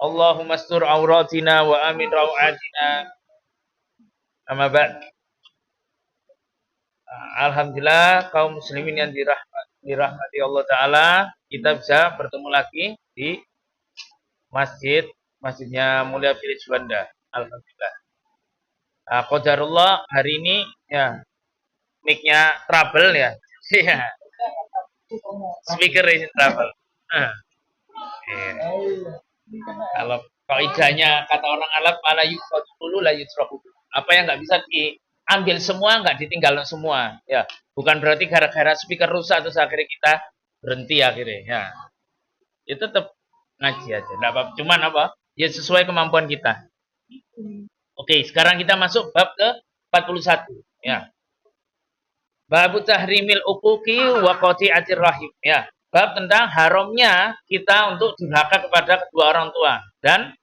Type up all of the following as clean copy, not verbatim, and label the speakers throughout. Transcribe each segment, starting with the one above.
Speaker 1: Allahumma astur auratina wa amin rawatina. Amma ba'd. Alhamdulillah kaum muslimin yang dirahmati Allah Ta'ala, kita bisa bertemu lagi di masjidnya Mulia Pilih Juanda. Alhamdulillah. Qadarullah hari ini ya mic-nya trouble ya. Iya. Speaker ini trouble. Kalau kaidahnya kata orang Arab ala yusratu dulu la yusraku. Apa yang nggak bisa diambil semua nggak ditinggalkan semua. Ya, bukan berarti gara-gara speaker rusak terus akhirnya kita berhenti akhirnya. Ya, itu tetap ngaji aja. Nggak apa, cuman apa? Ya sesuai kemampuan kita. Oke, sekarang kita masuk bab ke 41. Ya. Bab tahrimil uquqi wa qati'atir rahim. Ya. Bab tentang haramnya kita untuk durhaka kepada kedua orang tua dan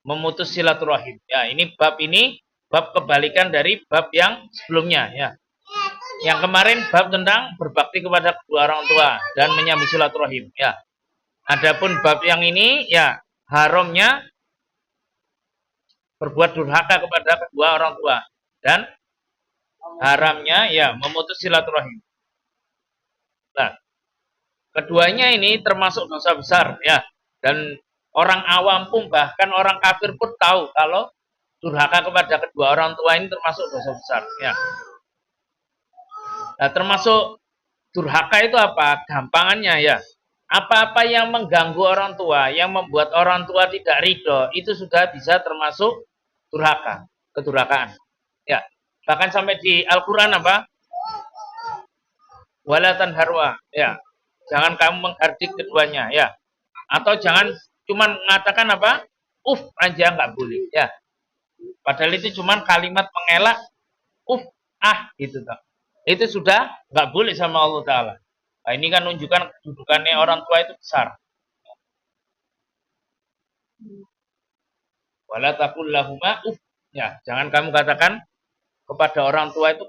Speaker 1: memutus silaturahim. Ya, ini bab kebalikan dari bab yang sebelumnya ya. Yang kemarin bab tentang berbakti kepada kedua orang tua dan menyambung silaturahim ya. Adapun bab yang ini ya haramnya berbuat durhaka kepada kedua orang tua dan haramnya ya memutus silaturahim. Nah, keduanya ini termasuk dosa besar ya. Dan orang awam pun bahkan orang kafir pun tahu kalau durhaka kepada kedua orang tua ini termasuk dosa besar ya. Nah, termasuk durhaka itu apa? Gampangannya ya. Apa-apa yang mengganggu orang tua, yang membuat orang tua tidak ridho, itu sudah bisa termasuk durhaka, kedurhakaan. Ya. Bahkan sampai di Al-Qur'an apa? Wala tanharwa, ya. Jangan kamu menghardik keduanya, ya. Atau jangan cuma mengatakan apa? Aja nggak boleh, ya. Padahal itu cuma kalimat mengelak, gitu toh. Itu sudah nggak boleh sama Allah Ta'ala. Nah, ini kan menunjukkan kedudukannya orang tua itu besar. Wala taqul lahuma ya, jangan kamu katakan kepada orang tua itu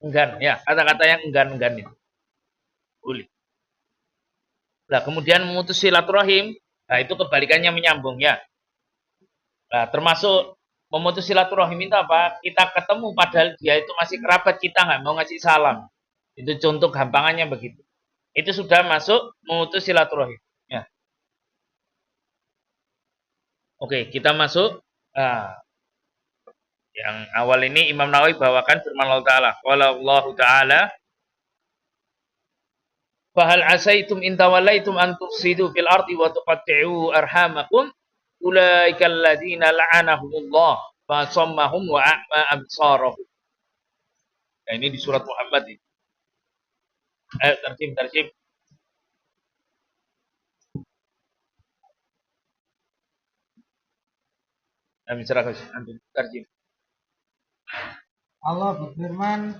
Speaker 1: enggan, ya. Kata-kata yang enggan-enggan itu. Boleh. Nah, kemudian memutus silaturahim, nah itu kebalikannya menyambung ya. Nah, termasuk memutus silaturahim itu apa? Kita ketemu padahal dia itu masih kerabat kita, nggak mau ngasih salam. Itu contoh gampangannya begitu. Itu sudah masuk memutus silaturahim. Ya. Oke, kita masuk. Yang awal ini Imam Nawawi bawakan firman Allah Ta'ala. Qala Allah Ta'ala, fahal asaitum in tawallaitum an tufsidu fil ardi wa tuqatti'u arhamakum ulaika alladziina la'anahumullah fa sammahum wa a'ma absarahum. Nah, ini di surat Muhammad ini. Tarjim. Tarjim.
Speaker 2: Allah berfirman,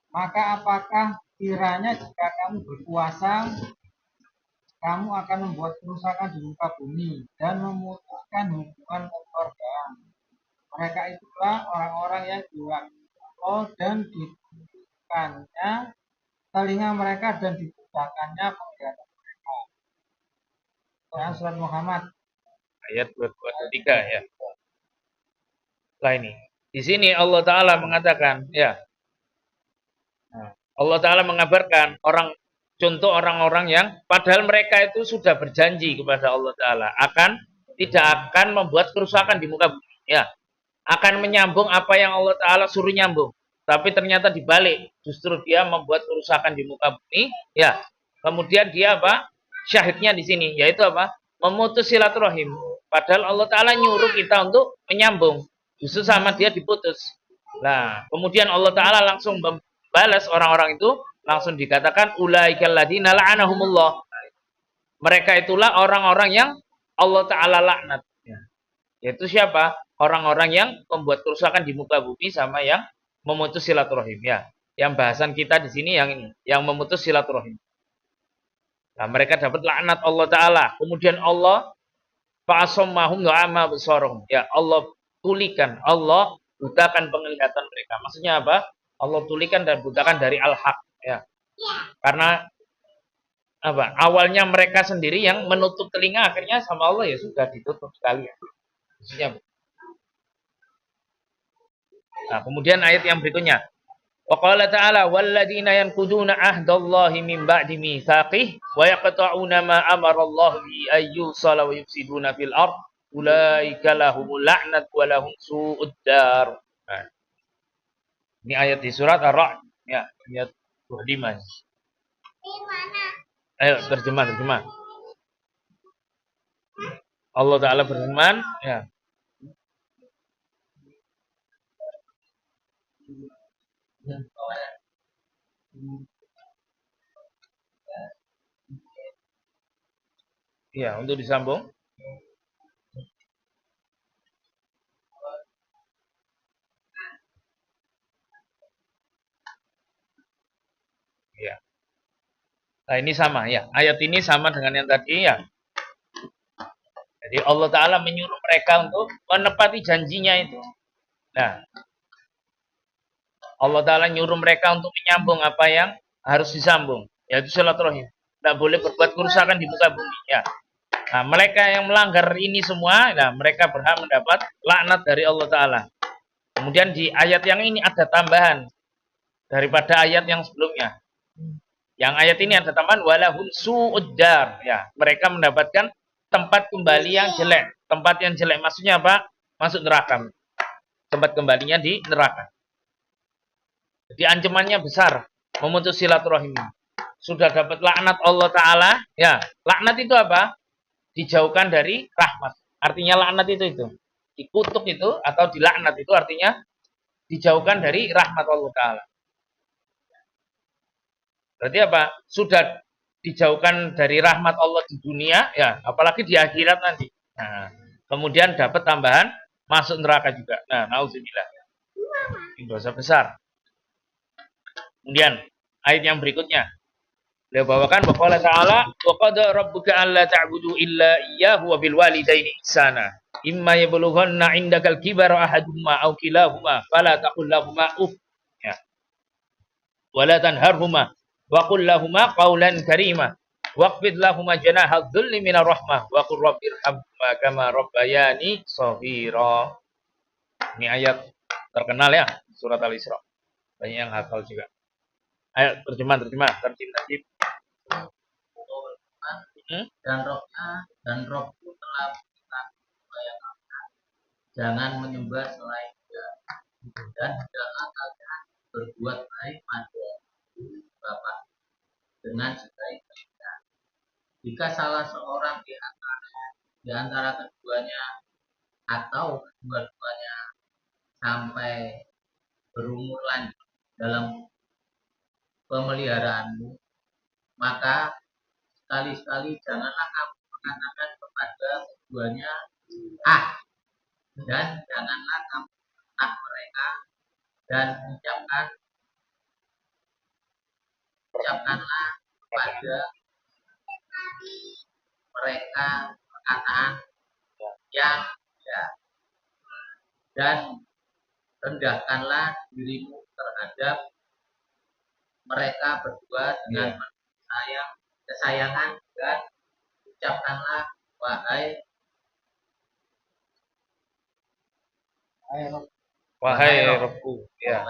Speaker 2: maka apakah kiranya jika kamu berpuasa, kamu akan membuat kerusakan di muka bumi dan memutuskan hubungan kekeluargaan. Mereka itulah orang-orang yang dilaknat Allah dan diberikannya telinga mereka dan dibutakannya penglihatan mereka. Quran surat Muhammad
Speaker 1: ayat 223 ya. Lah ini. Di sini Allah Ta'ala mengatakan ya. Allah Ta'ala mengabarkan contoh orang-orang yang padahal mereka itu sudah berjanji kepada Allah Ta'ala tidak akan membuat kerusakan di muka bumi ya. Akan menyambung apa yang Allah Ta'ala suruh nyambung. Tapi ternyata dibalik, justru dia membuat kerusakan di muka bumi. Ya, kemudian dia apa? Syahidnya di sini, yaitu apa? Memutus silaturahim. Padahal Allah Ta'ala nyuruh kita untuk menyambung. Justru sama dia diputus. Nah, kemudian Allah Ta'ala langsung membalas orang-orang itu, langsung dikatakan, ulaikal ladzina la'anahumullah. Mereka itulah orang-orang yang Allah Ta'ala laknat. Yaitu siapa? Orang-orang yang membuat kerusakan di muka bumi sama yang memutus silaturahim ya. Yang bahasan kita di sini yang ini, yang memutus silaturahim. Nah, mereka dapat laknat Allah Ta'ala. Kemudian Allah fa'asammahum wa a'ma absarahum. Ya, Allah tulikan, Allah butakan penglihatan mereka. Maksudnya apa? Allah tulikan dan butakan dari al-haq ya. Karena apa? Awalnya mereka sendiri yang menutup telinga, akhirnya sama Allah ya sudah ditutup sekalian. Maksudnya. Nah, kemudian ayat yang berikutnya. Wa qala ta'ala walladzina yanquduna ahdallahi min ba'di mitsaqih wa yaqta'una ma amara Allah bi ayyusala wa yufsiduna fil ard ulaika lahumul la'nat wa lahum su'ud dar. Nah, ini ayat di surat Ar-Ra'd ya, ayat 25. Ayo terjemah. Allah Ta'ala berfirman ya. Ya, untuk disambung. Ya. Nah, ini sama ya. Ayat ini sama dengan yang tadi ya. Jadi Allah Ta'ala menyuruh mereka untuk menepati janjinya itu. Nah, Allah Ta'ala nyuruh mereka untuk menyambung apa yang harus disambung. Yaitu silaturahim. Tidak boleh berbuat kerusakan di muka bumi. Ya. Nah, mereka yang melanggar ini semua, nah, mereka berhak mendapat laknat dari Allah Ta'ala. Kemudian di ayat yang ini ada tambahan daripada ayat yang sebelumnya. Yang ayat ini ada tambahan walahum su'uddar. Ya, mereka mendapatkan tempat kembali yang jelek. Tempat yang jelek maksudnya apa? Masuk neraka. Tempat kembalinya di neraka. Jadi ancamannya besar. Memutus silaturahim. Sudah dapat laknat Allah Ta'ala. Ya, laknat itu apa? Dijauhkan dari rahmat. Artinya laknat itu. Dikutuk itu atau dilaknat itu artinya dijauhkan dari rahmat Allah Ta'ala. Berarti apa? Sudah dijauhkan dari rahmat Allah di dunia, ya, apalagi di akhirat nanti. Nah, kemudian dapat tambahan masuk neraka juga. Nah, nauzubillah. Ini dosa besar. Kemudian ayat yang berikutnya. Beliau bawakan waqala ta'ala wa qada rabbuka alla ta'budu illa iyyahu wa bil walidaini ihsana. Imma yablughanna 'indakal kibara ahaduhuma aw kilahuma fala taqul lahumu uff. Ya. Wala tanharhuma wa qul lahumu qawlan karima. Waqfid lahumu janaha dhulli minar rahmah wa qur rabbirhamhuma kama rabbayani shaghira. Ini ayat terkenal ya, surat Al-Isra. Banyak yang hafal juga. Ayo terjemah.
Speaker 3: Dan rohku telah berikan supaya kalian jangan menyembah selain Dia dan hendaklah kalian berbuat baik pada Bapa dengan sebaik-baiknya. Jika salah seorang di antara keduanya atau kedua-duanya sampai berumur lanjut dalam pemeliharaanmu, maka sekali-sekali janganlah kamu mengatakan kepada keduanya dan janganlah kamu menentang mereka dan ucapkanlah kepada mereka perkataan yang ya, dan rendahkanlah dirimu terhadap mereka berdua dengan kesayangan dan ucapkanlah wahai
Speaker 1: Rabbu. Ya.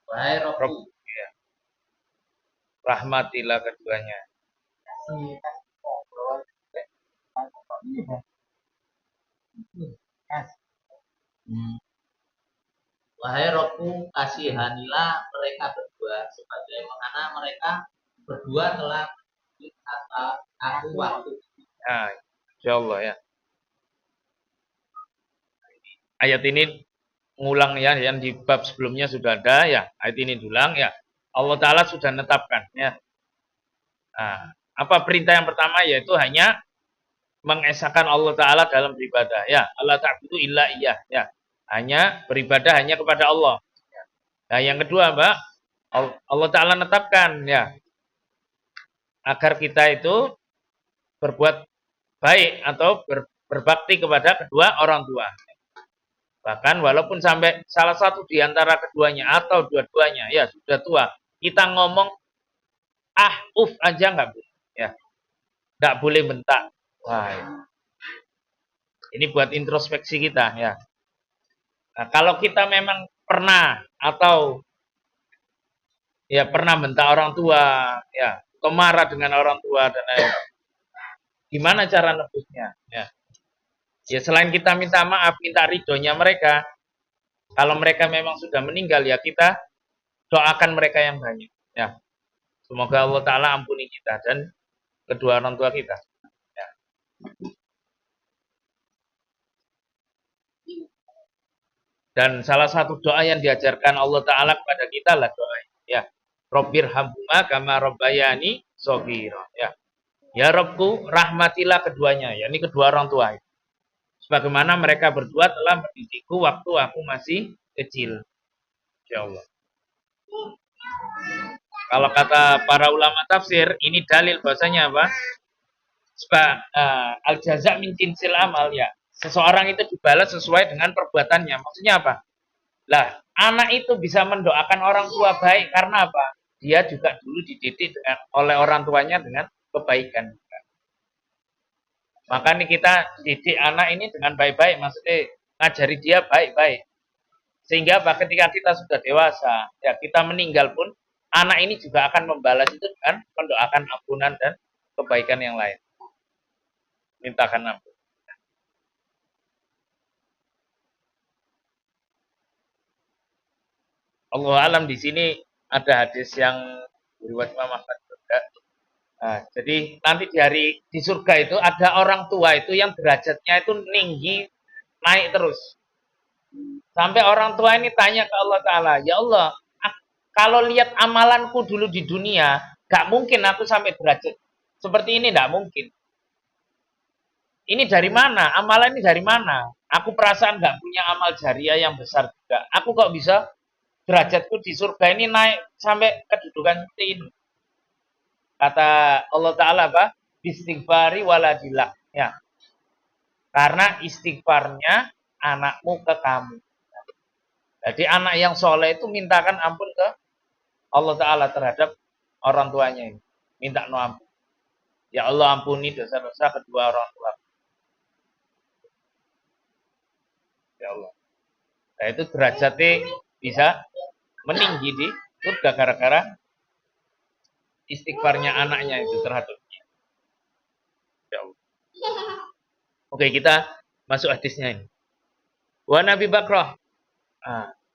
Speaker 3: Wahai Rabbu.
Speaker 1: Ya. Rahmatilah keduanya.
Speaker 3: Wahai Rabbu, kasihanilah mereka berdua sebagaimana mereka berdua telah atas aku waktu.
Speaker 1: Nah, insyaallah ya. Ayat ini ngulang ya, yang di bab sebelumnya sudah ada ya. Ayat ini diulang ya. Allah Ta'ala sudah menetapkan ya. Nah, apa perintah yang pertama yaitu hanya mengesahkan Allah Ta'ala dalam beribadah ya. Allah ta'budu illa iyyah ya. Hanya beribadah hanya kepada Allah. Nah, yang kedua, Mbak, Allah Ta'ala menetapkan ya agar kita itu berbuat baik atau berbakti kepada kedua orang tua. Bahkan walaupun sampai salah satu di antara keduanya atau dua-duanya ya sudah tua, kita ngomong aja nggak boleh. Ya, nggak boleh bentak. Wah, ya. Ini buat introspeksi kita ya. Nah, kalau kita memang pernah atau ya pernah bentak orang tua, ya, atau marah dengan orang tua dan lain, gimana cara nebusnya? Ya. Ya selain kita minta maaf, minta ridhonya mereka, kalau mereka memang sudah meninggal ya kita doakan mereka yang banyak. Ya, semoga Allah Taala ampuni kita dan kedua orang tua kita. Ya. Dan salah satu doa yang diajarkan Allah Taala kepada kita lah doa ya. Robbirhamhuma kama robbayani shaghira. Ya. Ya Robku, rahmatilah keduanya, yakni kedua orang tua. Sebagaimana mereka berdua telah mendidikku waktu aku masih kecil. Ya Allah. Kalau kata para ulama tafsir, ini dalil bahasanya apa? Al-jaza min jinsil amal ya. Seseorang itu dibalas sesuai dengan perbuatannya. Maksudnya apa? Lah, anak itu bisa mendoakan orang tua baik karena apa? Dia juga dulu dididik oleh orang tuanya dengan kebaikan. Makanya kita didik anak ini dengan baik-baik, maksudnya ngajari dia baik-baik. Sehingga apa? Ketika kita sudah dewasa, ya kita meninggal pun, anak ini juga akan membalas itu dengan mendoakan ampunan dan kebaikan yang lain. Mintakan ampun. Allah alam di sini ada hadis yang riwayat Imam Ahmad juga. Nah, jadi nanti di surga itu ada orang tua itu yang derajatnya itu tinggi naik terus. Sampai orang tua ini tanya ke Allah Ta'ala, ya Allah, kalau lihat amalanku dulu di dunia, gak mungkin aku sampai derajat seperti ini, gak mungkin. Ini dari mana? Amalan ini dari mana? Aku perasaan gak punya amal jariah yang besar juga. Aku kok bisa derajatku di surga ini naik sampai kedudukan seperti ini. Kata Allah Ta'ala apa? Istighfari waladillah. Ya. Karena istighfarnya anakmu ke kamu. Jadi anak yang soleh itu mintakan ampun ke Allah Ta'ala terhadap orang tuanya ini. Minta no ampun. Ya Allah ampuni dosa-dosa kedua orang tua. Ya Allah. Nah itu derajatnya bisa meninggi di surga gara-gara istighfarnya anaknya itu terhadapnya. Ya Allah. Oke, kita masuk hadisnya ini. Wa Nabi Bakrah.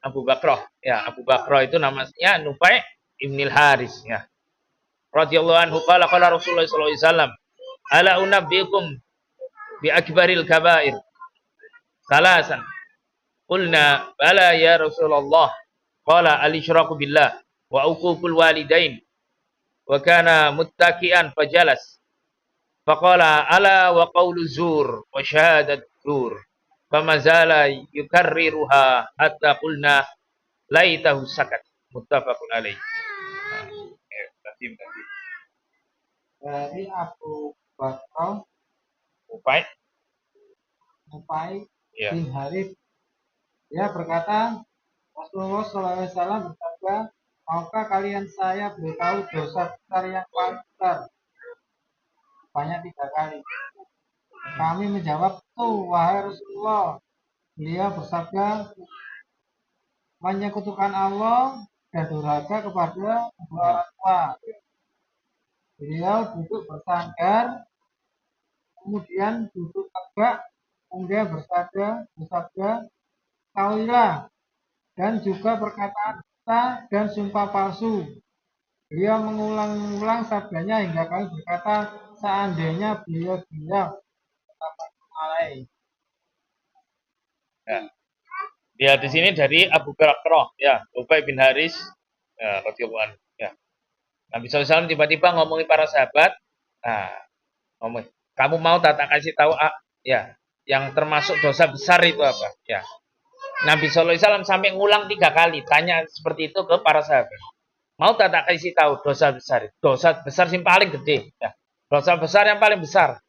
Speaker 1: Abu Bakrah. Ya, Abu Bakrah itu namanya Nufai Ibnil Haris ya. Radhiyallahu anhu qala qala Rasulullah sallallahu alaihi wasallam, "Ala unabbiukum bi akbaril kabair." Salasan. Qulna, "Bala ya Rasulullah." Qala al-isyraku billah wa uququl walidain. Wa kana muttaki'an fajalas. Faqala ala wa qawlu zur wa syahadat zur. Famazala yukarriruha hatta qulna laitahu sakat. Muttafaqun alaih.
Speaker 2: Dari Abu Bakar Nufai
Speaker 1: ya.
Speaker 2: bin Harith, dia berkata, Rasulullah SAW bersabda, maukah kalian saya beritahu dosa besar yang paling besar? Banyak 3 kali. Kami menjawab, tuh wahai Rasulullah. Beliau bersabda, menyekutukan Allah dan durhaka kepada kedua orang tua. Beliau duduk bersandar, kemudian duduk tegak, kemudian bersabda, kaulilah, dan juga perkataan dusta dan sumpah palsu. Beliau mengulang-ulang sabdanya hingga kami berkata, seandainya beliau bilang, alaih.
Speaker 1: Ya. Ya, di sini dari Abu Bakrah, ya, Ubay bin Haris, ya, radhiyallahu anhu, ya. Nabi SAW tiba-tiba ngomongin para sahabat, ngomong, kamu mau tak kasih tahu, ya, yang termasuk dosa besar itu apa, ya. Nabi SAW sampai ngulang 3 kali, tanya seperti itu ke para sahabat. Mau tak kasih tahu dosa besar, dosa besar yang paling gede, ya. Dosa besar yang paling besar.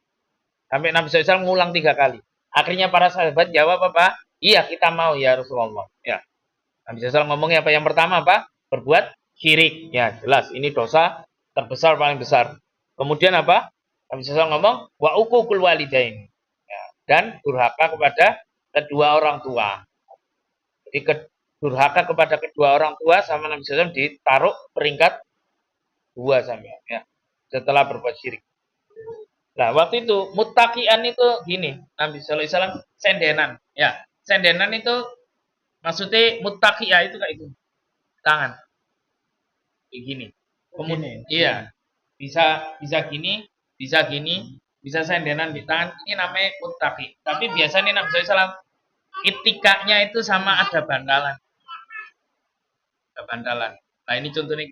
Speaker 1: Sampai Nabi SAW ngulang 3 kali. Akhirnya para sahabat jawab apa? Iya, kita mau ya Rasulullah. Ya. Nabi SAW ngomongnya apa? Yang pertama apa? Berbuat syirik. Ya, jelas ini dosa Terbesar paling besar. Kemudian apa? Nabi SAW ngomong wa uququl walidain. Ya, dan durhaka kepada kedua orang tua. Jadi durhaka kepada kedua orang tua sama Nabi SAW ditaruh peringkat 2 sampai ya. Setelah berbuat syirik. Nah, waktu itu muttaqian itu gini, Nabi sallallahu alaihi wasallam sendenan, ya. Sendenan itu maksudnya muttaqiyah itu kayak itu. Tangan. Kayak gini. Kemudian iya. Bisa gini, bisa sendenan di tangan. Ini namanya muttaqi. Tapi biasanya Nabi sallallahu alaihi wasallam itikanya itu sama ada bantalan. Ada bantalan. Nah, ini contohnya.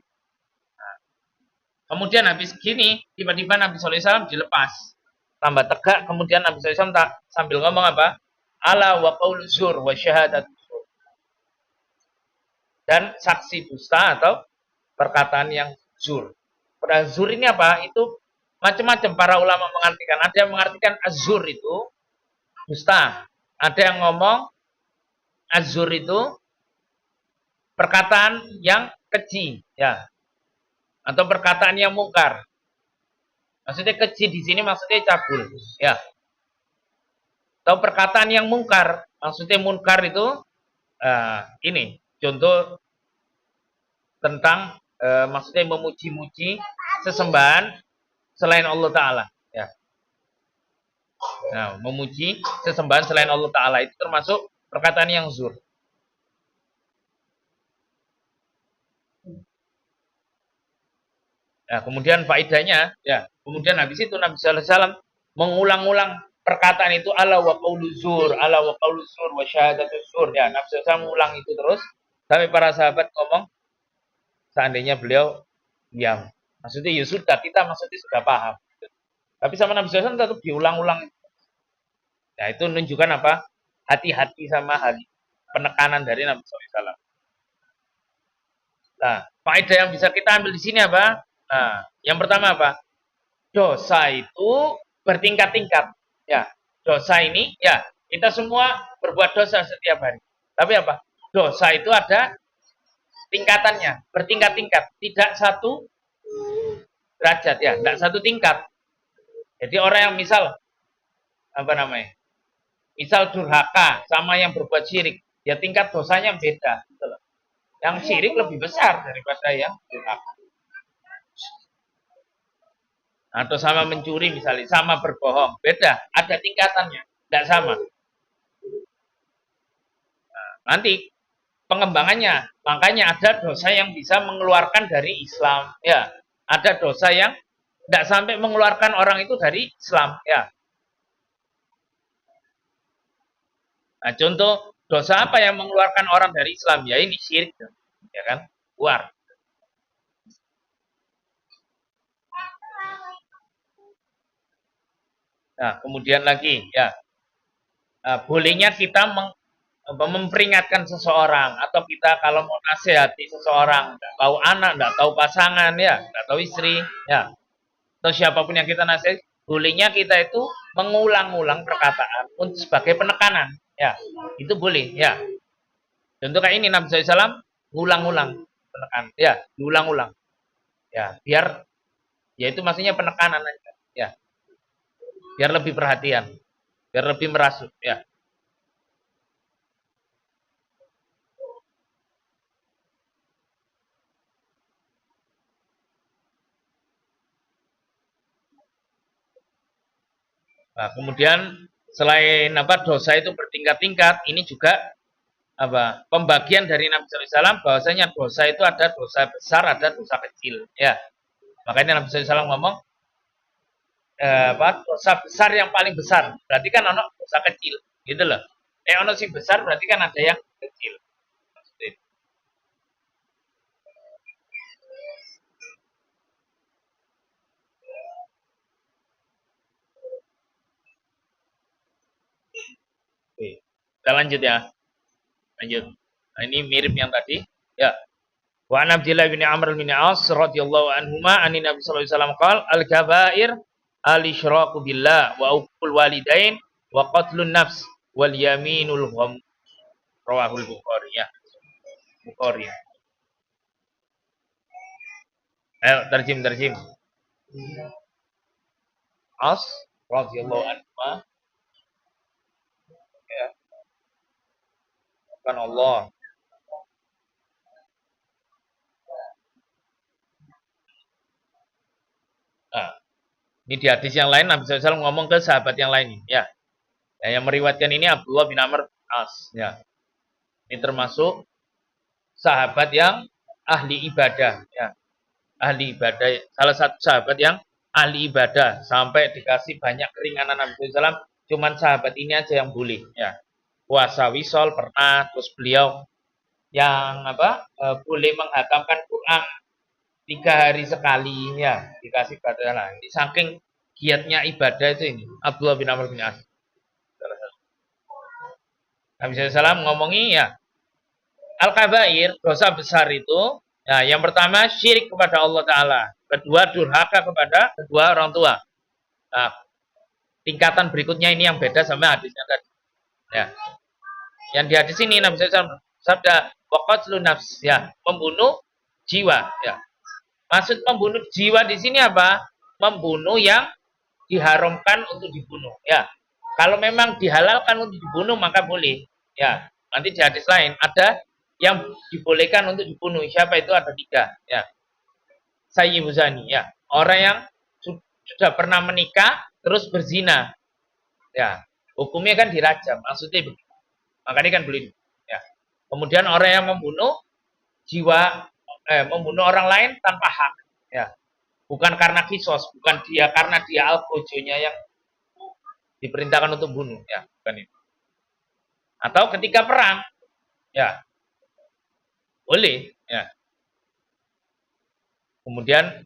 Speaker 1: Kemudian habis gini, tiba-tiba Nabi SAW dilepas. Tambah tegak, kemudian Nabi SAW sambil ngomong apa? Ala wa qaul zur wa syahadat zur. Dan saksi dusta atau perkataan yang zur. Pada zur ini apa? Itu macam-macam para ulama mengartikan. Ada yang mengartikan azur itu dusta. Ada yang ngomong azur itu perkataan yang keji, ya. Atau perkataan yang mungkar. Maksudnya keji di sini maksudnya cabul, ya. Atau perkataan yang mungkar, maksudnya munkar itu ini contoh tentang maksudnya memuji-muji sesembahan selain Allah Taala, ya. Nah, memuji sesembahan selain Allah Taala itu termasuk perkataan yang zur. Nah, kemudian faedahnya, ya, kemudian habis itu Nabi Sallallahu Alaihi Wasallam mengulang-ulang perkataan itu ala wa qaulu zur, ala wa qaulu zur wa syahadatu zur. Ya, Nabi Sallallahu Alaihi Wasallam mengulang itu terus sampai para sahabat ngomong, seandainya beliau diam. Maksudnya ya sudah, kita maksudnya sudah paham. Tapi sama Nabi Sallallahu Alaihi Wasallam tetap diulang-ulang. Nah, itu menunjukkan apa? Hati-hati sama hal penekanan dari Nabi Sallallahu Alaihi Wasallam. Nah, faedah yang bisa kita ambil di sini apa? Nah, yang pertama apa? Dosa itu bertingkat-tingkat. Ya, dosa ini, ya, kita semua berbuat dosa setiap hari. Tapi apa? Dosa itu ada tingkatannya, bertingkat-tingkat. Tidak satu derajat, ya, tidak satu tingkat. Jadi orang yang misal, apa namanya? Misal durhaka sama yang berbuat syirik, ya tingkat dosanya beda. Gitu loh. Yang syirik lebih besar daripada yang durhaka. Atau sama mencuri misalnya, sama berbohong, beda, ada tingkatannya, tidak sama. Nah, nanti pengembangannya, makanya ada dosa yang bisa mengeluarkan dari Islam, ya, ada dosa yang tidak sampai mengeluarkan orang itu dari Islam, ya. Nah, contoh dosa apa yang mengeluarkan orang dari Islam? Ya ini syirik, ya kan, keluar. Nah, kemudian lagi, ya, bolehnya kita memperingatkan seseorang atau kita kalau mau nasihati seseorang, nggak tahu anak, nggak tahu pasangan, ya, nggak tahu istri, ya, atau siapapun yang kita nasihati, bolehnya kita itu mengulang-ulang perkataan untuk sebagai penekanan, ya, itu boleh, ya. Contoh kayak ini Nabi SAW ngulang-ulang penekanan, ya, diulang-ulang, ya, biar, ya itu maksudnya penekanan aja, ya. Biar lebih perhatian, biar lebih merasuk, ya. Nah, kemudian selain apa dosa itu bertingkat-tingkat, ini juga apa pembagian dari Nabi Sallallahu Alaihi Wasallam bahwasanya dosa itu ada dosa besar, ada dosa kecil, ya. Makanya Nabi Sallallahu Alaihi Wasallam ngomong dosa besar yang paling besar, berarti kan ono dosa kecil, gitu loh. Ono sing besar berarti kan ada yang kecil. Oke, kita lanjut ya. Lanjut. Nah, ini mirip yang tadi. Ya. Wa an Abdillah bin Amr bin As radhiyallahu anhuma anin Nabi sallallahu alaihi wasallam qala al-kaba'ir al-isyraku billah wa uqul walidain wa qatlun nafs wal yaminul gham. Rawahul Bukhari ya. Bukhari. Ayo terjem. As radhiyallahu anhu. Ya, kan Allah. Nah, ini di hadis yang lain Nabi SAW ngomong ke sahabat yang lain ya. Ya, yang meriwayatkan ini Abdullah bin Amr As ya. Ini termasuk sahabat yang ahli ibadah ya. Ahli ibadah, salah satu sahabat yang ahli ibadah sampai dikasih banyak keringanan Nabi SAW, cuman sahabat ini aja yang boleh ya. Puasa wisol pernah, terus beliau yang boleh menghatamkan Quran 3 hari sekali ya, dikasih pada lah. Ini saking giatnya ibadah itu ini Abdullah bin Amr bin As. Nabi SAW ngomongi ya, al-kabair, dosa besar itu, ya, yang pertama syirik kepada Allah Ta'ala. Kedua durhaka kepada kedua orang tua. Nah, tingkatan berikutnya ini yang beda sama hadisnya tadi. Ya. Yang di hadis ini Nabi SAW sabda waqatlun nafs, ya, membunuh jiwa. Ya. Maksud membunuh jiwa di sini apa? Membunuh yang diharamkan untuk dibunuh. Ya. Kalau memang dihalalkan untuk dibunuh maka boleh. Ya. Nanti di hadis lain ada yang dibolehkan untuk dibunuh. Siapa itu? Ada 3. Ya. Sayyibu zani. Ya. Orang yang sudah pernah menikah terus berzina. Ya. Hukumnya kan dirajam. Maksudnya begitu. Makanya kan boleh. Ya. Kemudian orang yang membunuh jiwa, membunuh orang lain tanpa hak. Ya. Bukan karena kisos, bukan dia karena dia al-bojonya yang diperintahkan untuk bunuh. Ya. Bukan itu. Atau ketika perang. Ya. Boleh, ya. Kemudian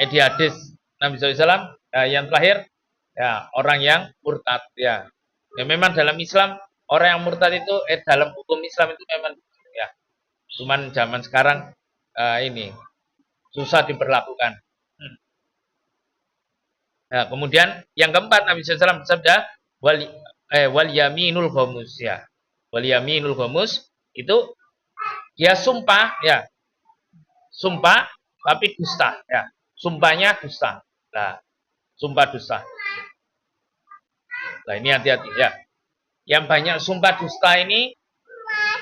Speaker 1: di hadis Nabi SAW yang terakhir, ya, orang yang murtad, ya. Ya memang dalam Islam orang yang murtad itu dalam hukum Islam itu memang ya. Cuman zaman sekarang ini susah diberlakukan. Nah, kemudian yang keempat Nabi SAW bersabda wal yaminul ghamus, ya. Wal yaminul ghamus itu dia sumpah, ya. Sumpah tapi dusta, ya. Sumpahnya dusta. Nah, sumpah dusta. Nah, ini hati-hati, ya. Yang banyak sumpah dusta ini,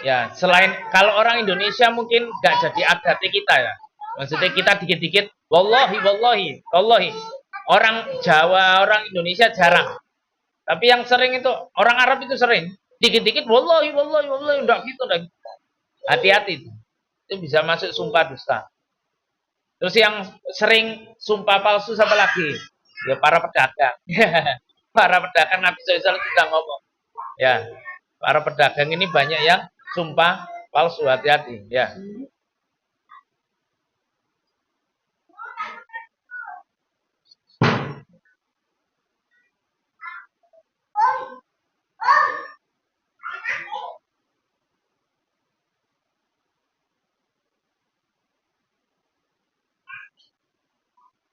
Speaker 1: ya, selain kalau orang Indonesia mungkin nggak jadi adatnya kita, ya. Maksudnya kita dikit-dikit, wallahi. Orang Jawa, orang Indonesia jarang. Tapi yang sering itu, orang Arab itu sering. Dikit-dikit, wallahi, enggak gitu. Hati-hati itu. Itu bisa masuk sumpah dusta. Terus yang sering sumpah palsu siapa lagi? Ya para pedagang. Para pedagang Nabi SAW sudah ngomong. Ya, para pedagang ini banyak yang sumpah palsu, hati-hati. Ya.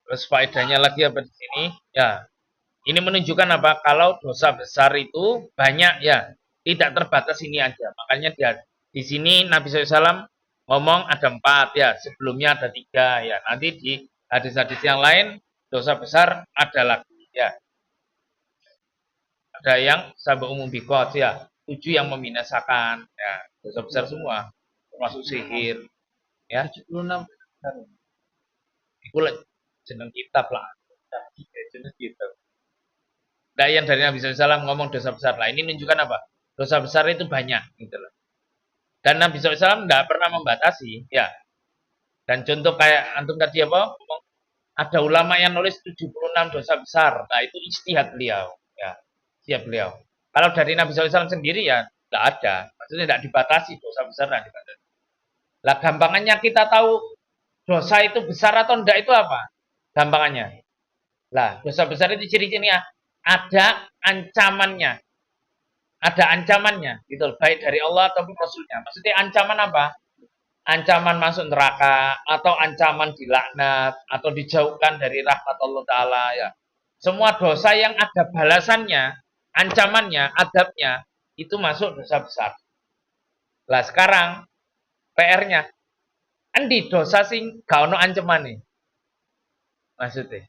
Speaker 1: Terus faedahnya lagi apa di sini? Ya, ini menunjukkan apa? Kalau dosa besar itu banyak, ya, tidak terbatas ini aja. Makanya di sini Nabi SAW ngomong ada 4, ya, sebelumnya ada 3, ya. Nanti di hadis-hadis yang lain dosa besar ada lagi, ya. Ada yang sabab umum bikot, ya, 7 yang membinasakan, ya, dosa besar semua, termasuk sihir, ya. 76. Itu jeneng kitab lah. Jeneng kitab. Nah, yang dari Nabi SAW ngomong dosa besar lah. Ini menunjukkan apa? Dosa besar itu banyak, gitu loh. Dan Nabi SAW tidak pernah membatasi, ya. Dan contoh kayak antum tadi apa? Ada ulama yang nulis 76 dosa besar. Nah, itu ijtihad beliau, ya. Siap beliau. Kalau dari Nabi SAW sendiri ya tidak ada. Maksudnya tidak dibatasi dosa besar, tidak dibatasi. Lah gampangannya kita tahu dosa itu besar atau tidak itu apa? Gampangannya. Lah, dosa besar itu ciri-cirinya ada ancamannya. Ada ancamannya, gitu, baik dari Allah ataupun Rasulnya. Maksudnya ancaman apa? Ancaman masuk neraka, atau ancaman dilaknat, atau dijauhkan dari rahmat Allah Ta'ala, ya. Semua dosa yang ada balasannya, ancamannya, adabnya, itu masuk dosa besar. Lah sekarang, PR-nya, endi dosa sing gak ono ancamane. Maksudnya.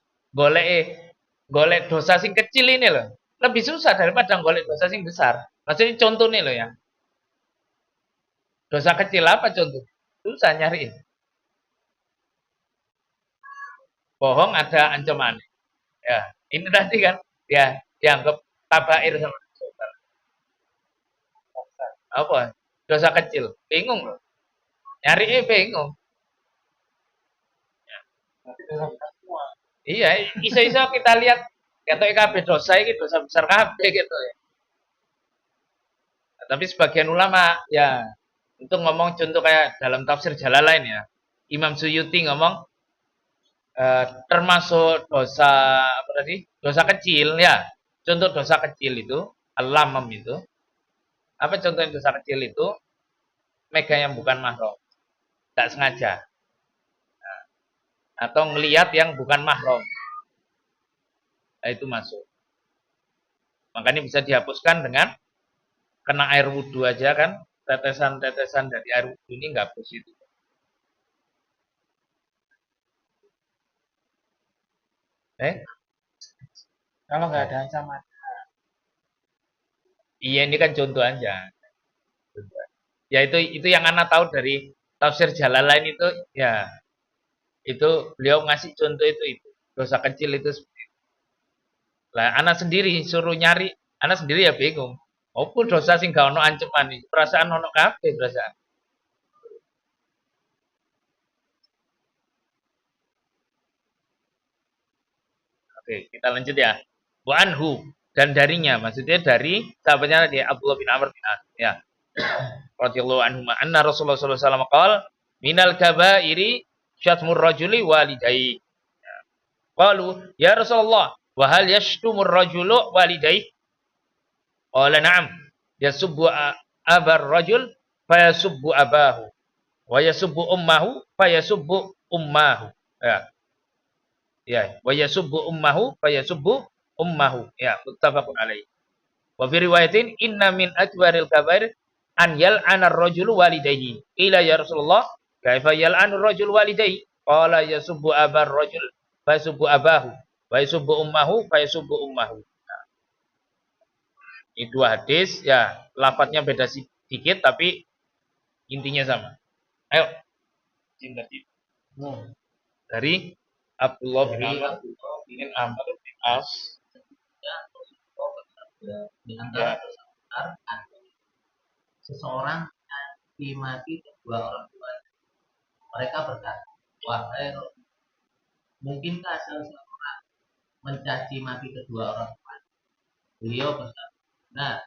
Speaker 1: Golek dosa sing kecil ini loh. Lebih susah daripada golek dosa sing besar. Maksudnya contoh nih loh ya. Dosa kecil apa contoh? Susah nyariin. Bohong ada ancaman. Ya, ini tadi kan ya dianggap tabair sama dosa. Apa? Dosa kecil. Bingung loh. Nyariin bingung. Iya, iso-iso kita lihat ketok kabeh dosa iki dosa besar kabeh gitu ya. Nah, tapi sebagian ulama ya untuk ngomong contoh kayak dalam tafsir Jalalain ya. Imam Suyuti ngomong termasuk dosa apa tadi? Dosa kecil ya. Contoh dosa kecil itu al-lamam itu. Apa contoh dosa kecil itu? Mega yang bukan mahram. Tak sengaja. Atau ngelihat yang bukan mahram. Nah, itu masuk. Makanya bisa dihapuskan dengan kena air wudhu aja kan. Tetesan-tetesan dari air wudhu ini nggak hapus itu.
Speaker 2: Kalau nggak ada ancaman.
Speaker 1: Iya ini kan contoh aja. Ya itu yang Ana tahu dari tafsir Jalalain itu ya itu beliau ngasih contoh itu dosa kecil itu. Lah anak sendiri suruh nyari, anak sendiri ya bingung. Opo dosa sing gak ono ancaman iki? Perasaan ono kabeh perasaan. Oke, kita lanjut ya. Wa anhu dan darinya, maksudnya dari sahabatnya dia Abdullah bin Amr bin As ya. Radhiyallahu anhu anna Rasulullah sallallahu alaihi wasallam qala minal kabairi syatmur rajuli walidayhi. Qalu ya Rasulullah wa hal yashtumur rajulu walidayhi? Qala na'am yasubbu abar rajul fayasubbu abahu wa yasubbu ummahu fayasubbu ummahu. Ya, wa yasubbu ummahu fayasubbu ummahu. Ya, muttafaqun alaih. Wa fi riwayatin inna min akbaril kabair an yal'ana ar-rajulu walidayhi. Ila ya Rasulullah, kaifa yal'anu ar-rajulu walidayhi? Qala yasubbu abar rajul fayasubbu abahu wa yasubbu ummahu fayasubbu ummahu. Nah, ini dua hadis ya, lafadznya beda sedikit tapi intinya sama. Ayo. Dari Abdullah bin Amr bin As.
Speaker 3: Di antara dosa besar seseorang mati kedua orang tuanya. Mereka berkata, wahai Rasul, mungkinkah seseorang mencaci maki kedua orang tuanya? Beliau bersabda, nah,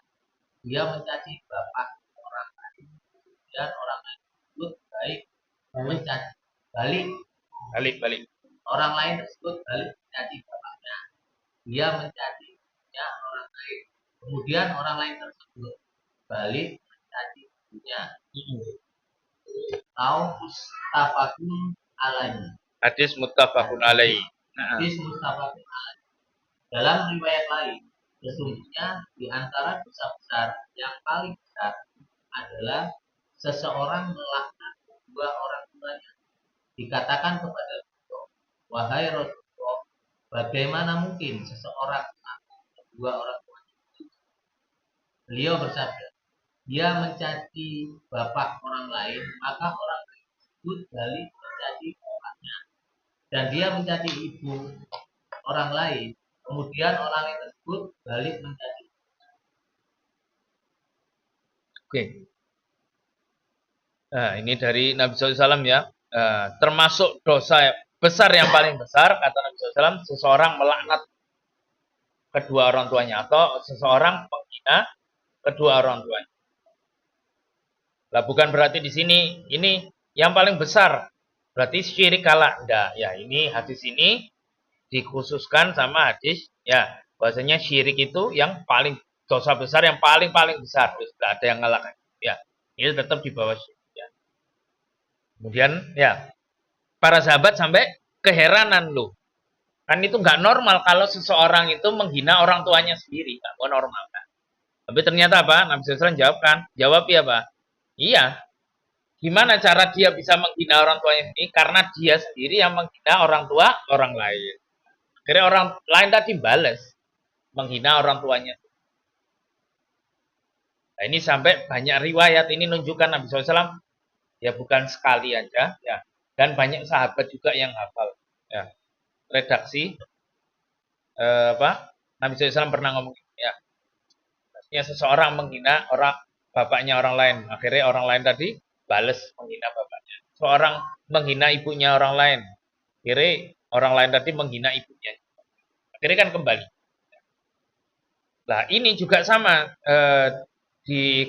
Speaker 3: dia mencaci bapak orang lain, dan orang lain tersebut baik mencaci balik. Orang lain tersebut balik mencaci bapaknya, dia mencaci orang lain. Kemudian orang lain tersebut balik mencaci ibunya. Atau mustafakun alaihi.
Speaker 1: Hadis muttafaqun alaihi.
Speaker 3: Hadis muttafaqun alaihi. Dalam riwayat lain, sesungguhnya di antara dosa besar yang paling besar adalah seseorang melaknat kedua orang tuanya. Dikatakan kepada beliau, wahai Rasulullah, bagaimana mungkin seseorang melaknat kedua orang tuanya? Beliau bersabda, dia mencaci bapak orang lain, maka orang lain tersebut balik mencaci bapaknya. Dan dia mencaci ibu orang lain, kemudian orang lain tersebut balik mencaci.
Speaker 1: Oke. Nah, ini dari Nabi SAW ya. Termasuk dosa besar yang paling besar, kata Nabi SAW, seseorang melaknat kedua orang tuanya. Atau seseorang menghina kedua orang tuanya. Lah bukan berarti di sini ini yang paling besar. Berarti syirik kalah. Enggak, ya ini hadis ini dikhususkan sama hadis ya bahwasanya syirik itu yang paling dosa besar yang paling besar. Terus enggak ada yang ngalahkan. Ya, ini tetap di bawah syirik ya. Kemudian ya para sahabat sampai keheranan loh. Kan itu enggak normal kalau seseorang itu menghina orang tuanya sendiri, enggak normal kan. Tapi ternyata apa? Nabi SAW jawab ya apa? Iya. Gimana cara dia bisa menghina orang tuanya ini? Karena dia sendiri yang menghina orang tua orang lain. Akhirnya orang lain tadi balas menghina orang tuanya. Nah, ini sampai banyak riwayat ini menunjukkan Nabi SAW ya bukan sekali aja ya, dan banyak sahabat juga yang hafal ya. Redaksi Nabi SAW pernah ngomong ya, maksudnya seseorang menghina orang bapaknya orang lain, akhirnya orang lain tadi balas menghina bapaknya. Seorang menghina ibunya orang lain, akhirnya orang lain tadi menghina ibunya, akhirnya kan kembali. Nah ini juga sama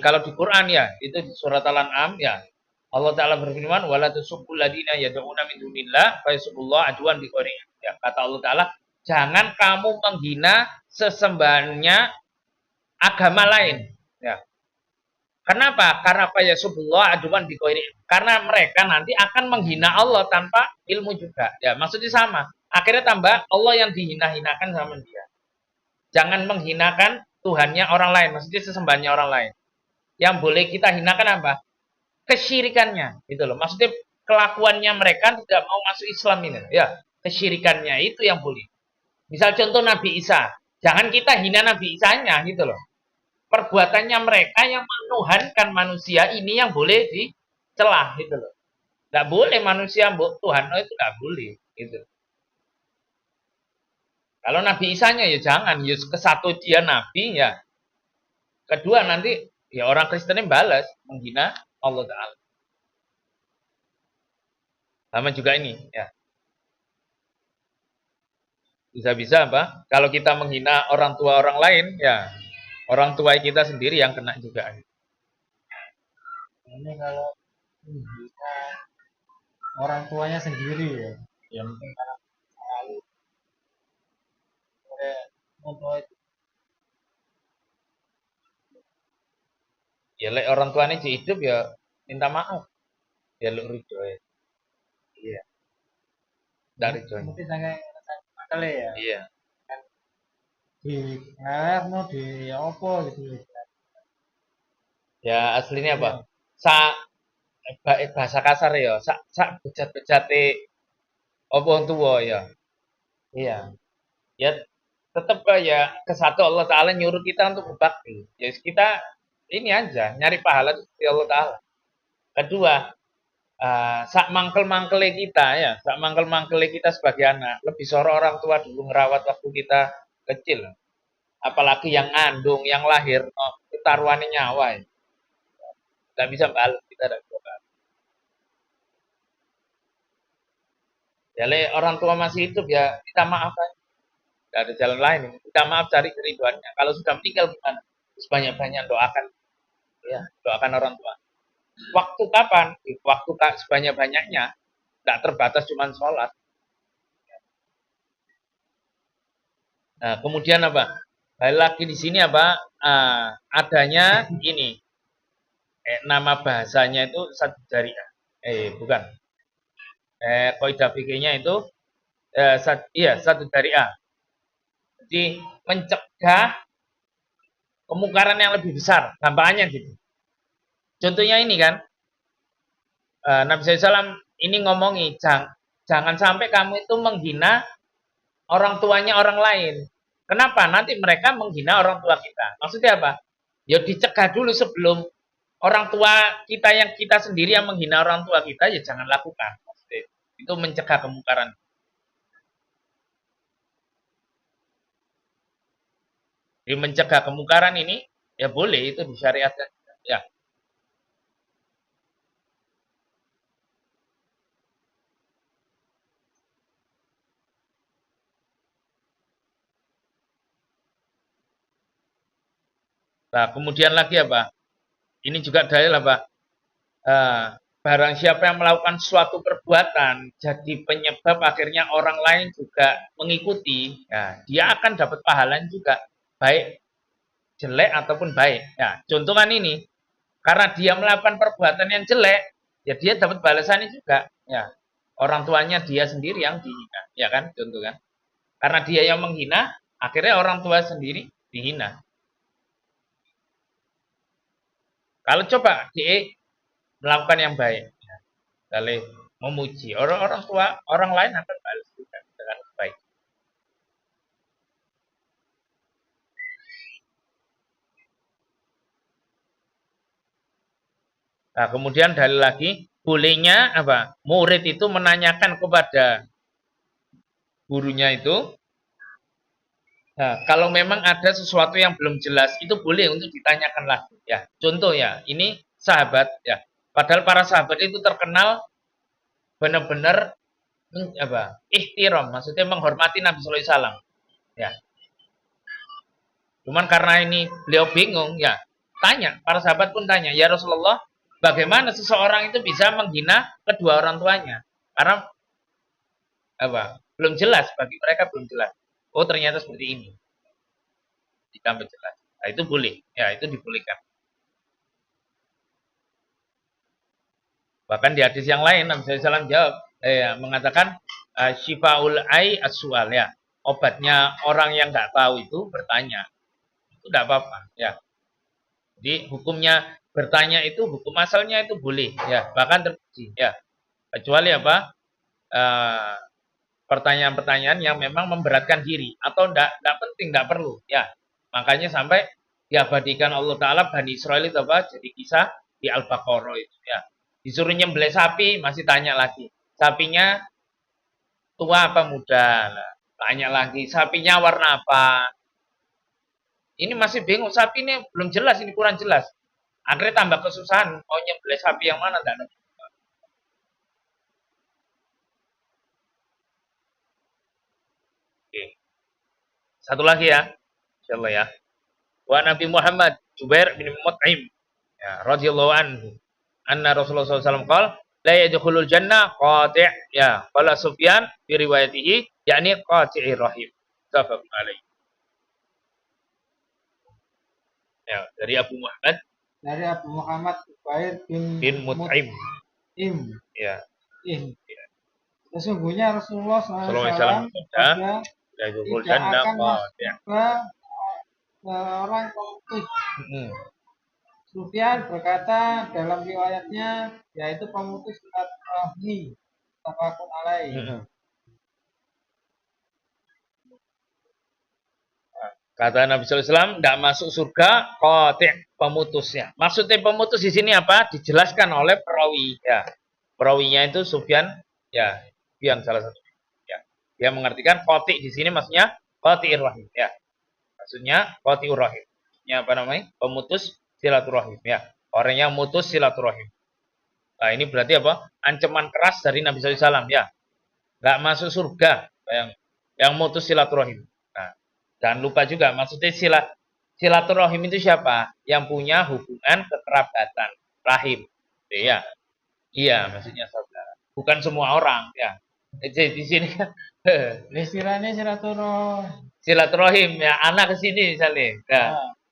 Speaker 1: kalau di Quran ya, itu di surat Al-An'am ya, Allah Ta'ala berfirman, wala tusubbul ladina yad'una min dunillah fa yasubbullah adwan biqori. Ya, kata Allah Ta'ala, jangan kamu menghina sesembahannya agama lain. Ya. Kenapa? Karena fa yasubbullah adwan biqori. Karena mereka nanti akan menghina Allah tanpa ilmu juga. Ya, maksudnya sama. Akhirnya tambah Allah yang dihina-hinakan sama dia. Jangan menghinakan Tuhannya orang lain, maksudnya sesembahannya orang lain. Yang boleh kita hinakan apa? Kesyirikannya, gitu loh. Maksudnya kelakuannya mereka tidak mau masuk Islam ini, ya. Kesyirikannya itu yang boleh. Misal contoh Nabi Isa, jangan kita hina Nabi Isanya, gitu loh. Perbuatannya mereka yang menuhankan manusia ini yang boleh dicelah, gitu loh. Tidak boleh manusia Tuhan, itu tidak boleh, gitu. Kalau Nabi Isanya ya jangan, ya ke satu dia Nabi ya. Kedua nanti ya orang Kristennya balas menghina Allah Ta'ala. Sama juga ini ya. Bisa-bisa apa? Kalau kita menghina orang tua orang lain ya orang tua kita sendiri yang kena juga.
Speaker 2: Ini kalau menghina orang tuanya sendiri ya, yang mungkin karena lalu contoh itu
Speaker 1: Ya lek orang tuanya hidup ya minta maaf. Ya lu ridho ya. Iya, dari ridho.
Speaker 2: mungkin sangat kali ya.
Speaker 1: Iya.
Speaker 2: Di ngarep mau di apa gitu.
Speaker 1: Ya aslinya apa? Sa bahasa kasar ya, sak bejat-bejate apa wong tuwa ya. Iya. Ya tetap ya ke satu Allah Ta'ala nyuruh kita untuk berbakti. Ya kita ini aja nyari pahala dari Allah Ta'ala. Kedua, sak mangkel-mangkele kita ya, sak mangkel-mangkele kita sebagai anak, lebih soro orang tua dulu ngerawat waktu kita kecil. Apalagi yang ngandung, yang lahir, taruhannya nyawa ya. Nggak bisa balas, kita tidak bisa balas. Ya orang tua masih hidup ya kita maafkan. Tidak ada jalan lain. Kita maaf cari keriduannya. Kalau sudah meninggal gimana? Sebanyak-banyak doakan, ya doakan orang tua. Waktu kapan? Waktu sebanyak-banyaknya. Tidak terbatas cuma sholat. Nah, kemudian apa? Lagi di sini apa? Adanya ini. Nama bahasanya itu satu jariah. Bukan. Kaidah fikihnya itu satu jariah. Jadi mencegah kemungkaran yang lebih besar, gampangannya gitu. Contohnya ini kan, Nabi SAW ini ngomongi, jangan sampai kamu itu menghina orang tuanya orang lain. Kenapa? Nanti mereka menghina orang tua kita. Maksudnya apa? Ya dicegah dulu sebelum orang tua kita yang kita sendiri yang menghina orang tua kita, ya jangan lakukan. Maksudnya, itu mencegah kemungkaran. Jadi mencegah kemungkaran ini, ya boleh, itu disyariatkan. Ya. Nah, kemudian lagi apa? Ini juga dalil apa? Barang siapa yang melakukan suatu perbuatan jadi penyebab akhirnya orang lain juga mengikuti, ya, dia akan dapat pahalanya juga, baik jelek ataupun baik. Ya, contoh kan ini, karena dia melakukan perbuatan yang jelek, ya dia dapat balasannya juga. Ya, orang tuanya dia sendiri yang dihina, ya kan? Contoh kan? Karena dia yang menghina, akhirnya orang tua sendiri dihina. Kalau coba dia melakukan yang baik. Saling memuji. Orang tua, orang lain akan balas juga dengan baik. Nah, kemudian dalil lagi, bolehnya apa? Murid itu menanyakan kepada gurunya itu. Nah, kalau memang ada sesuatu yang belum jelas, itu boleh untuk ditanyakan lagi. Ya, contoh ya, ini sahabat ya. Padahal para sahabat itu terkenal benar-benar ihtiram, maksudnya menghormati Nabi Sallallahu Alaihi Wasallam. Ya, cuman karena ini beliau bingung, ya tanya. Para sahabat pun tanya, ya Rasulullah, bagaimana seseorang itu bisa menghina kedua orang tuanya? Karena belum jelas, bagi mereka belum jelas. Oh, ternyata seperti ini. Ditambah jelas. Nah, itu boleh. Ya, itu dibolehkan. Bahkan di hadis yang lain Nabi SAW jawab, mengatakan syifaul ai as-sual, ya. Obatnya orang yang nggak tahu itu bertanya. Itu tidak apa-apa, ya. Jadi hukumnya bertanya itu, hukum asalnya itu boleh, ya. Bahkan terpuji, ya. Kecuali apa? Pertanyaan-pertanyaan yang memang memberatkan diri atau tidak penting, tidak perlu, ya. Makanya sampai diabadikan Allah Ta'ala Bani Israel itu apa? Jadi kisah di Al-Baqarah itu, ya. Disuruh nyembelih sapi, masih tanya lagi. Sapinya tua apa muda? Tanya lagi. Sapinya warna apa? Ini masih bingung. Sapi ini belum jelas, ini kurang jelas. Akhirnya tambah kesusahan. Mau nyembelih sapi yang mana? Tidak ada. Oke. Satu lagi ya. Insyaallah ya. Wa Nabi Muhammad Jubair bin Mut'im, ya, radhiyallahu anhu. Anna Rasulullah SAW qala la yadkhulul jannah qati', ya, qala Sufyan fi riwayatihi yakni qati'ir rahim. Tafaqun alaih. Ya, dari Abu Muhammad
Speaker 2: Jubair
Speaker 1: bin Mut'im. Ya.
Speaker 2: Sesungguhnya Rasulullah
Speaker 1: Sallallahu alaihi
Speaker 2: SAW
Speaker 1: wasallam
Speaker 2: tidak akan masuk seorang pemutus. Sufyan berkata dalam riwayatnya, yaitu pemutus silaturahmi. Tafaqun alaih.
Speaker 1: Kata Nabi SAW, tidak masuk surga qati', pemutusnya. Maksudnya pemutus di sini apa? Dijelaskan oleh perawi. Ya, perawinya itu Sufyan, ya, yang salah satu. Ya, dia mengartikan qati' di sini maksudnya qati'ir rahim. Ya, maksudnya qati'ur rahim. Ya, apa namanya? Pemutus silaturahim. Ya, orang yang mutus silaturahim. Nah, ini berarti apa? Ancaman keras dari Nabi SAW. Ya, nggak masuk surga yang mutus silaturahim. Jangan lupa juga, maksudnya silaturahim itu siapa? Yang punya hubungan kekerabatan rahim. Ya, iya, maksudnya saudara. Bukan semua orang, ya. Jadi di sini kan
Speaker 2: istilahnya
Speaker 1: silaturahim, ya, anak ke sini misalnya.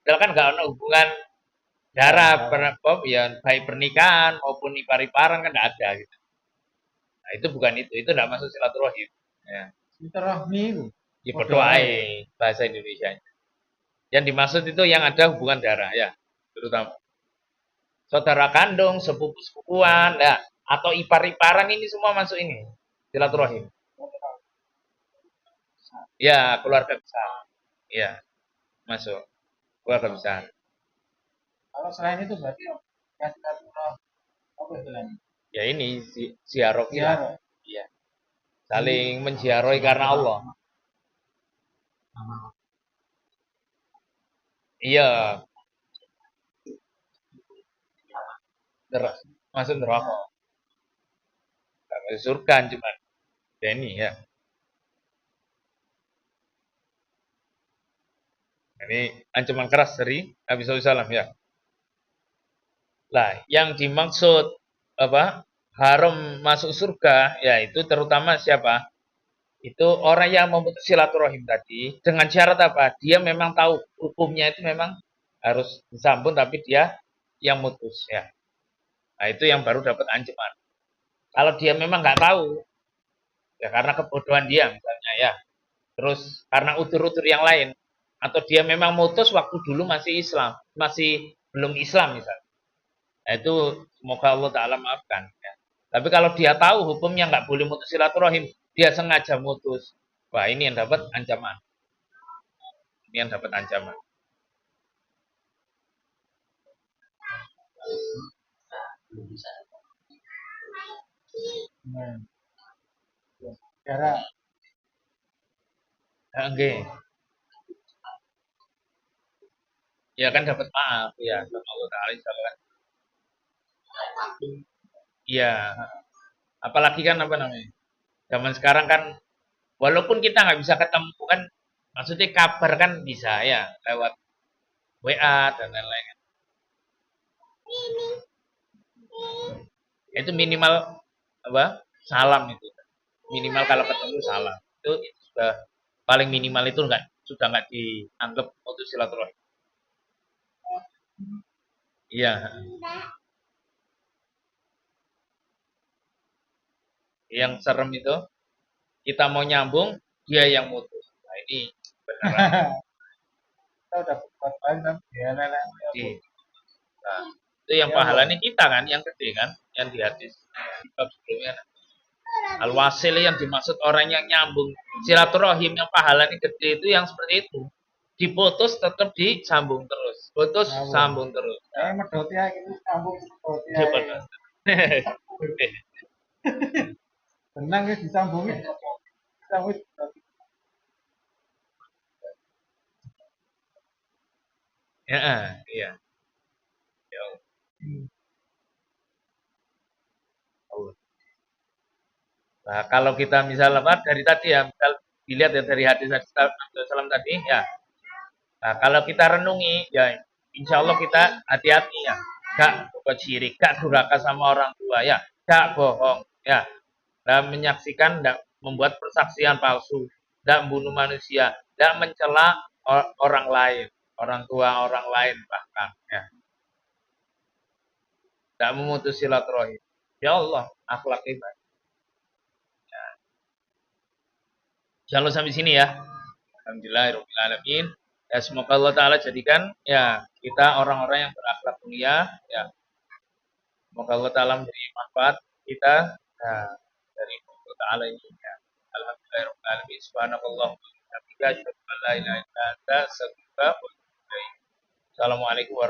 Speaker 1: Nah, kan nggak ada hubungan darah, ya, baik pernikahan maupun ipar-iparan kan nggak ada gitu. Nah, itu bukan itu nggak masuk silaturahim. Ya.
Speaker 2: Silaturahmi itu.
Speaker 1: Ya, berdoai bahasa Indonesia. Yang dimaksud itu yang ada hubungan darah, ya, terutama saudara kandung, sepupu-sepupuan, ya, atau ipar-iparan, ini semua masuk ini silaturahim. Ya, keluarga besar. Ya, masuk keluarga besar.
Speaker 2: Kalau selain itu berarti apa istilahnya?
Speaker 1: Ya, ini ziarah. Ya, saling menziarahi karena Allah. Iya. Masuk neraka. Masuk surga cuma. Ini ya. Ini ancaman keras dari Nabi SAW, ya. Lah, yang dimaksud apa? Haram masuk surga, yaitu terutama siapa? Itu orang yang memutus silaturahim tadi dengan syarat apa? Dia memang tahu hukumnya itu memang harus disambung, tapi dia yang mutus, ya. Nah, itu yang baru dapat ancaman. Kalau dia memang nggak tahu, ya karena kebodohan dia misalnya, ya. Terus karena utur-utur yang lain, atau dia memang mutus waktu dulu masih belum Islam misalnya. Nah, itu Semoga Allah Ta'ala maafkan. Ya. Tapi kalau dia tahu hukumnya nggak boleh mutus silaturahim, dia sengaja mutus. Wah, ini yang dapat ancaman. Ini yang dapat ancaman.
Speaker 3: belum bisa.
Speaker 2: Nah, cara
Speaker 1: Oke. Ya kan dapat maaf ya sama Allah Ta'ala insya Allah kan. Iya. Apalagi kan apa namanya? Zaman sekarang kan walaupun kita nggak bisa ketemu kan, maksudnya kabar kan bisa ya lewat WA dan lain-lain. Itu minimal apa? Salam itu. Minimal kalau ketemu salam. Itu sudah paling minimal itu enggak sudah nggak dianggap untuk silaturahim. Iya. Yang serem itu kita mau nyambung dia yang mutus. Nah ini beneran.
Speaker 2: kita udah berbuat baik tapi dia nenek
Speaker 1: Jadi, nah, itu yang pahalanya kita kan, yang gede kan, yang di hadis di bab sebelumnya. Al-wasil yang dimaksud orang yang nyambung silaturahim yang pahalanya gede itu yang seperti itu. Diputus tetap disambung terus. Putus sambung terus.
Speaker 2: medoti aja gitu sambung medoti
Speaker 1: Dia
Speaker 2: aja
Speaker 1: pada.
Speaker 2: tenang ya disambungin disambungin
Speaker 1: Ya, iya. Ya Allah. Nah, kalau kita misal apa dari tadi ya, misal dilihat ya dari hadis Nabi tadi ya. Nah, kalau kita renungi ya insya Allah kita hati-hati ya. Gak berbuat syirik, gak durhaka sama orang tua ya, gak bohong ya. Dan menyaksikan, gak membuat persaksian palsu, gak membunuh manusia, gak mencela orang lain, orang tua orang lain bahkan ya. Gak memutus silaturahim. Ya Allah, akhlak iman. Insya Allah sampai sini ya. Alhamdulillahirrahmanirrahim. Ya, semoga Allah Ta'ala jadikan ya kita orang-orang yang berakhlak mulia. Ya, semoga Allah Ta'ala memberi manfaat kita ya, dari Allah Ta'ala ini. Ya. Alhamdulillahirrahmanirrahim. Subhanallah. Assalamualaikum warahmatullahi wabarakatuh.